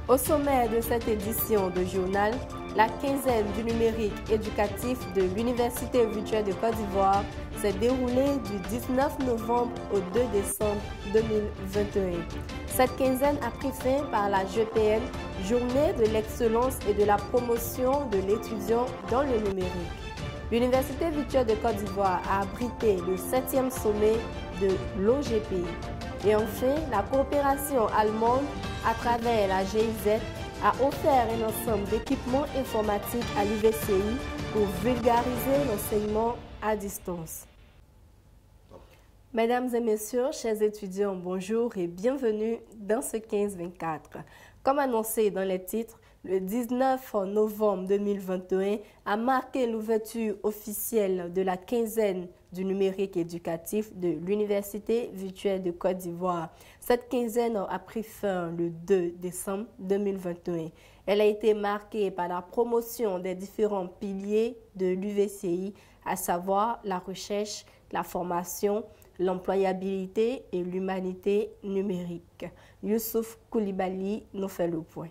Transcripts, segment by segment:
Au sommet de cette édition de journal, la quinzaine du numérique éducatif de l'Université virtuelle de Côte d'Ivoire s'est déroulée du 19 novembre au 2 décembre 2021. Cette quinzaine a pris fin par la JPN, Journée de l'excellence et de la promotion de l'étudiant dans le numérique. L'Université virtuelle de Côte d'Ivoire a abrité le 7e sommet de l'OGPI. Et enfin, la coopération allemande, à travers la GIZ, a offert un ensemble d'équipements informatiques à l'UVCI pour vulgariser l'enseignement à distance. Mesdames et messieurs, chers étudiants, bonjour et bienvenue dans ce 15-24. Comme annoncé dans les titres, le 19 novembre 2021 a marqué l'ouverture officielle de la quinzaine du numérique éducatif de l'Université virtuelle de Côte d'Ivoire. Cette quinzaine a pris fin le 2 décembre 2021. Elle a été marquée par la promotion des différents piliers de l'UVCI, à savoir la recherche, la formation, l'employabilité et l'humanité numérique. Youssouf Koulibaly nous fait le point.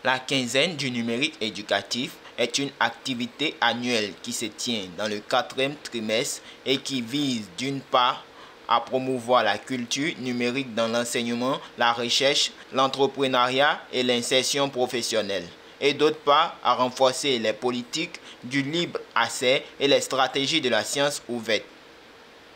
La quinzaine du numérique éducatif est une activité annuelle qui se tient dans le 4e trimestre et qui vise d'une part à promouvoir la culture numérique dans l'enseignement, la recherche, l'entrepreneuriat et l'insertion professionnelle, et d'autre part à renforcer les politiques du libre accès et les stratégies de la science ouverte.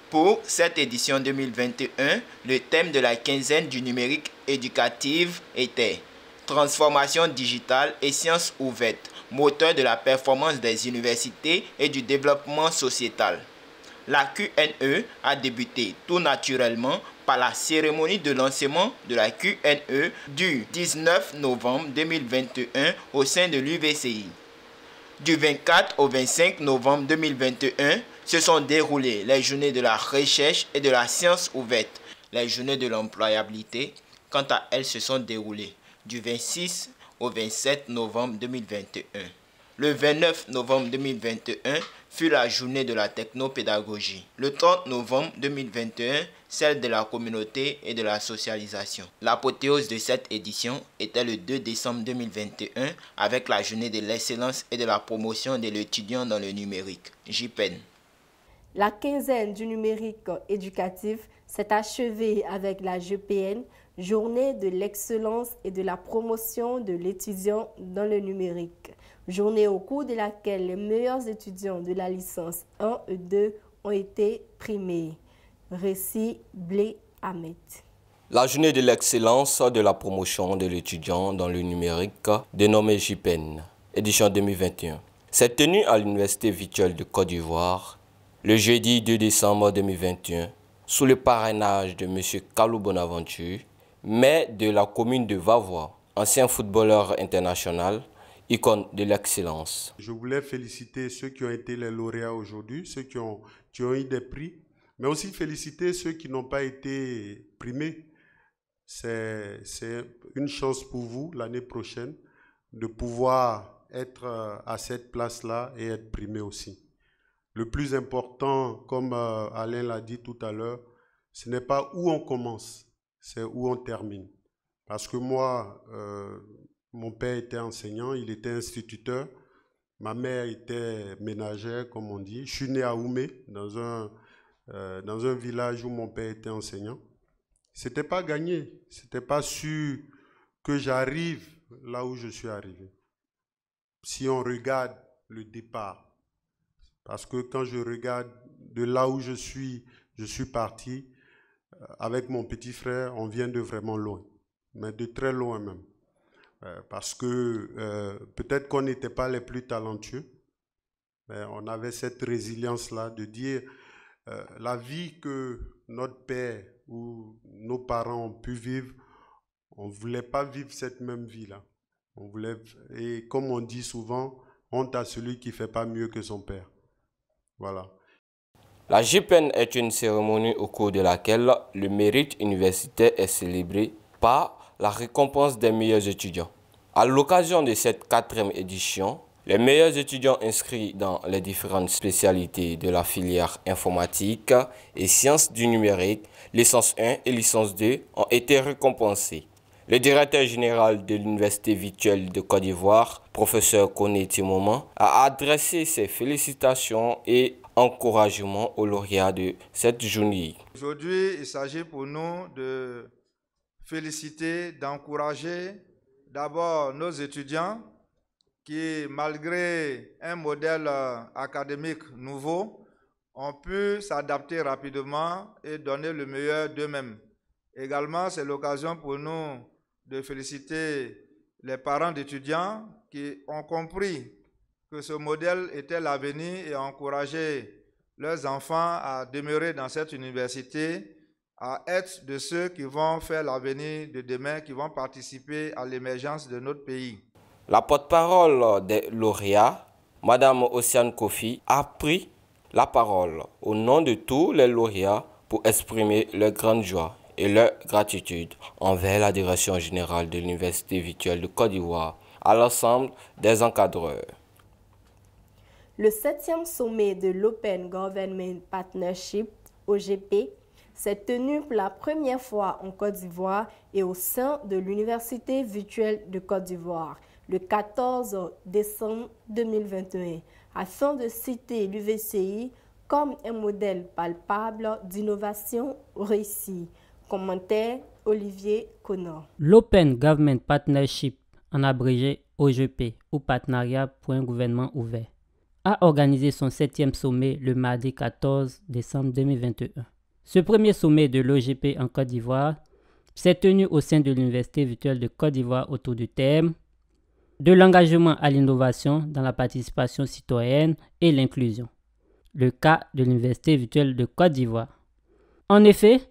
Pour cette édition 2021, le thème de la quinzaine du numérique éducatif était Transformation digitale et sciences ouvertes, moteur de la performance des universités et du développement sociétal. La QNE a débuté tout naturellement par la cérémonie de lancement de la QNE du 19 novembre 2021 au sein de l'UVCI. Du 24 au 25 novembre 2021, se sont déroulées les journées de la recherche et de la science ouverte. Les journées de l'employabilité, quant à elles, se sont déroulées du 26 au 27 novembre 2021. Le 29 novembre 2021 fut la journée de la technopédagogie. Le 30 novembre 2021, celle de la communauté et de la socialisation. L'apothéose de cette édition était le 2 décembre 2021 avec la journée de l'excellence et de la promotion de l'étudiant dans le numérique, JPEN. La quinzaine du numérique éducatif s'est achevée avec la JPN, Journée de l'excellence et de la promotion de l'étudiant dans le numérique. Journée au cours de laquelle les meilleurs étudiants de la licence 1 et 2 ont été primés. Récit Blé Ahmed. La journée de l'excellence de la promotion de l'étudiant dans le numérique, dénommée JPEN, édition 2021, s'est tenue à l'Université virtuelle de Côte d'Ivoire le jeudi 2 décembre 2021 sous le parrainage de M. Kalou Bonaventure, maire de la commune de Vavois, ancien footballeur international, icône de l'excellence. Je voulais féliciter ceux qui ont été les lauréats aujourd'hui, ceux qui ont eu des prix, mais aussi féliciter ceux qui n'ont pas été primés. C'est une chance pour vous l'année prochaine de pouvoir être à cette place-là et être primé aussi. Le plus important, comme Alain l'a dit tout à l'heure, ce n'est pas où on commence, c'est où on termine. Parce que moi, mon père était enseignant, il était instituteur, ma mère était ménagère, comme on dit. Je suis né à Oumé, dans un village où mon père était enseignant. Ce n'était pas gagné, ce n'était pas sûr que j'arrive là où je suis arrivé. Si on regarde le départ, parce que quand je regarde de là où je suis parti, avec mon petit frère, on vient de vraiment loin, mais de très loin même. Parce que peut-être qu'on n'était pas les plus talentueux, mais on avait cette résilience-là de dire la vie que notre père ou nos parents ont pu vivre, on ne voulait pas vivre cette même vie-là. Et comme on dit souvent, honte à celui qui ne fait pas mieux que son père. Voilà. La JPEN est une cérémonie au cours de laquelle le mérite universitaire est célébré par la récompense des meilleurs étudiants. À l'occasion de cette 4e édition, les meilleurs étudiants inscrits dans les différentes spécialités de la filière informatique et sciences du numérique, licence 1 et licence 2, ont été récompensés. Le directeur général de l'Université virtuelle de Côte d'Ivoire, professeur Koné Timoman, a adressé ses félicitations et encouragements aux lauréats de cette journée. Aujourd'hui, il s'agit pour nous de féliciter, d'encourager d'abord nos étudiants qui, malgré un modèle académique nouveau, ont pu s'adapter rapidement et donner le meilleur d'eux-mêmes. Également, c'est l'occasion pour nous de féliciter les parents d'étudiants qui ont compris que ce modèle était l'avenir et encouragé leurs enfants à demeurer dans cette université, à être de ceux qui vont faire l'avenir de demain, qui vont participer à l'émergence de notre pays. La porte-parole des lauréats, Madame Océane Kofi, a pris la parole au nom de tous les lauréats pour exprimer leur grande joie et leur gratitude envers la direction générale de l'Université virtuelle de Côte d'Ivoire, à l'ensemble des encadreurs. Le 7e sommet de l'Open Government Partnership, OGP, s'est tenu pour la première fois en Côte d'Ivoire et au sein de l'Université virtuelle de Côte d'Ivoire, le 14 décembre 2021, afin de citer l'UVCI comme un modèle palpable d'innovation réussie. Commentaire Olivier Connor. L'Open Government Partnership, en abrégé OGP, ou Partenariat pour un gouvernement ouvert, a organisé son 7e sommet le mardi 14 décembre 2021. Ce premier sommet de l'OGP en Côte d'Ivoire s'est tenu au sein de l'Université virtuelle de Côte d'Ivoire autour du thème de l'engagement à l'innovation dans la participation citoyenne et l'inclusion, le cas de l'Université virtuelle de Côte d'Ivoire. En effet,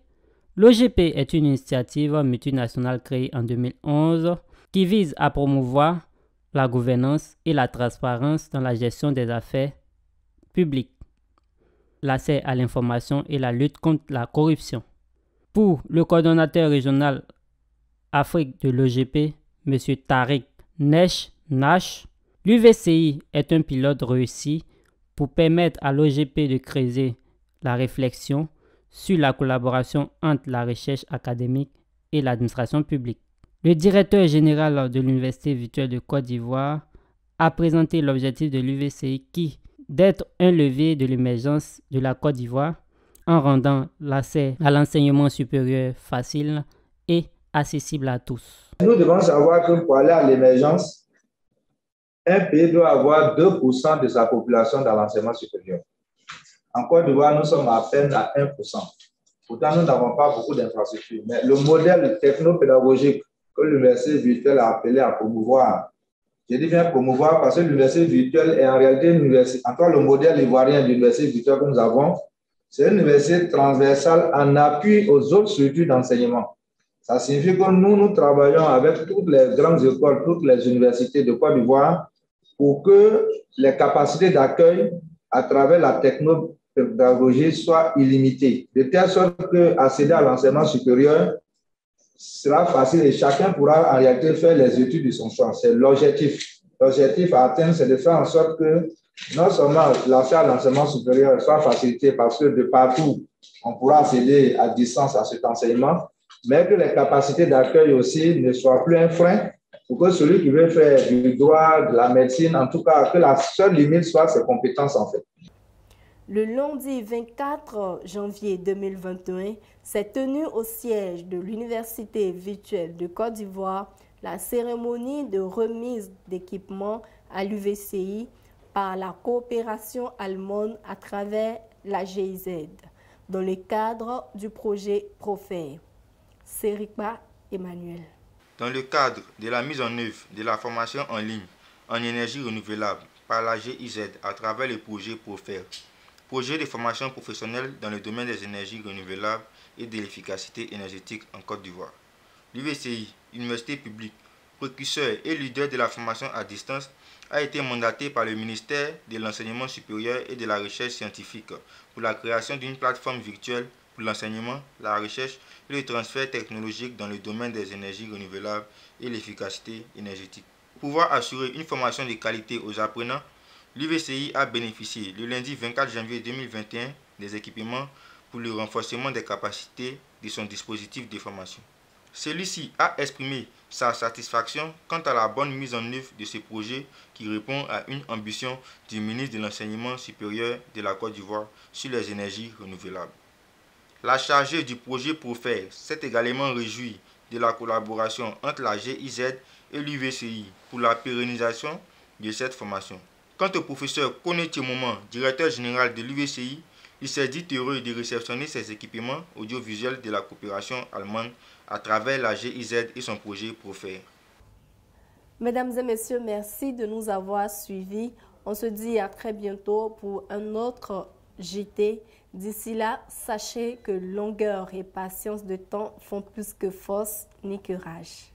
l'OGP est une initiative multinationale créée en 2011 qui vise à promouvoir la gouvernance et la transparence dans la gestion des affaires publiques, l'accès à l'information et la lutte contre la corruption. Pour le coordonnateur régional Afrique de l'OGP, M. Tariq Nash, l'UVCI est un pilote réussi pour permettre à l'OGP de creuser la réflexion sur la collaboration entre la recherche académique et l'administration publique. Le directeur général de l'Université virtuelle de Côte d'Ivoire a présenté l'objectif de l'UVCI qui d'être un levier de l'émergence de la Côte d'Ivoire en rendant l'accès à l'enseignement supérieur facile et accessible à tous. Nous devons savoir que pour aller à l'émergence, un pays doit avoir 2% de sa population dans l'enseignement supérieur. En Côte d'Ivoire, nous sommes à peine à 1%. Pourtant, nous n'avons pas beaucoup d'infrastructures. Mais le modèle technopédagogique que l'université virtuelle a appelé à promouvoir, je dis bien promouvoir parce que l'université virtuelle est en réalité une université. En tout cas, le modèle ivoirien de l'université virtuelle que nous avons, c'est une université transversale en appui aux autres structures d'enseignement. Ça signifie que nous travaillons avec toutes les grandes écoles, toutes les universités de Côte d'Ivoire pour que les capacités d'accueil à travers la technopédagogie soient illimitées, de telle sorte qu'accéder à l'enseignement supérieur sera facile et chacun pourra en réalité faire les études de son choix. C'est l'objectif. L'objectif à atteindre, c'est de faire en sorte que non seulement l'accès à l'enseignement supérieur soit facilité parce que de partout, on pourra accéder à distance à cet enseignement, mais que les capacités d'accueil aussi ne soient plus un frein pour que celui qui veut faire du droit, de la médecine, en tout cas, que la seule limite soit ses compétences en fait. Le lundi 24 janvier 2021 s'est tenue au siège de l'Université virtuelle de Côte d'Ivoire la cérémonie de remise d'équipements à l'UVCI par la coopération allemande à travers la GIZ, dans le cadre du projet Profer. Seripa Emmanuel. Dans le cadre de la mise en œuvre de la formation en ligne en énergie renouvelable par la GIZ à travers le projet Profer, projet de formation professionnelle dans le domaine des énergies renouvelables et de l'efficacité énergétique en Côte d'Ivoire. L'UVCI, université publique, précurseur et leader de la formation à distance, a été mandaté par le ministère de l'Enseignement supérieur et de la Recherche scientifique pour la création d'une plateforme virtuelle pour l'enseignement, la recherche et le transfert technologique dans le domaine des énergies renouvelables et l'efficacité énergétique. Pour pouvoir assurer une formation de qualité aux apprenants, l'UVCI a bénéficié le lundi 24 janvier 2021 des équipements pour le renforcement des capacités de son dispositif de formation. Celui-ci a exprimé sa satisfaction quant à la bonne mise en œuvre de ce projet qui répond à une ambition du ministre de l'Enseignement supérieur de la Côte d'Ivoire sur les énergies renouvelables. La chargée du projet PROFER s'est également réjouie de la collaboration entre la GIZ et l'UVCI pour la pérennisation de cette formation. Quant au professeur Koné Tiemoman, directeur général de l'UVCI, il s'est dit heureux de réceptionner ces équipements audiovisuels de la coopération allemande à travers la GIZ et son projet PROFER. Mesdames et messieurs, merci de nous avoir suivis. On se dit à très bientôt pour un autre JT. D'ici là, sachez que longueur et patience de temps font plus que force ni que rage.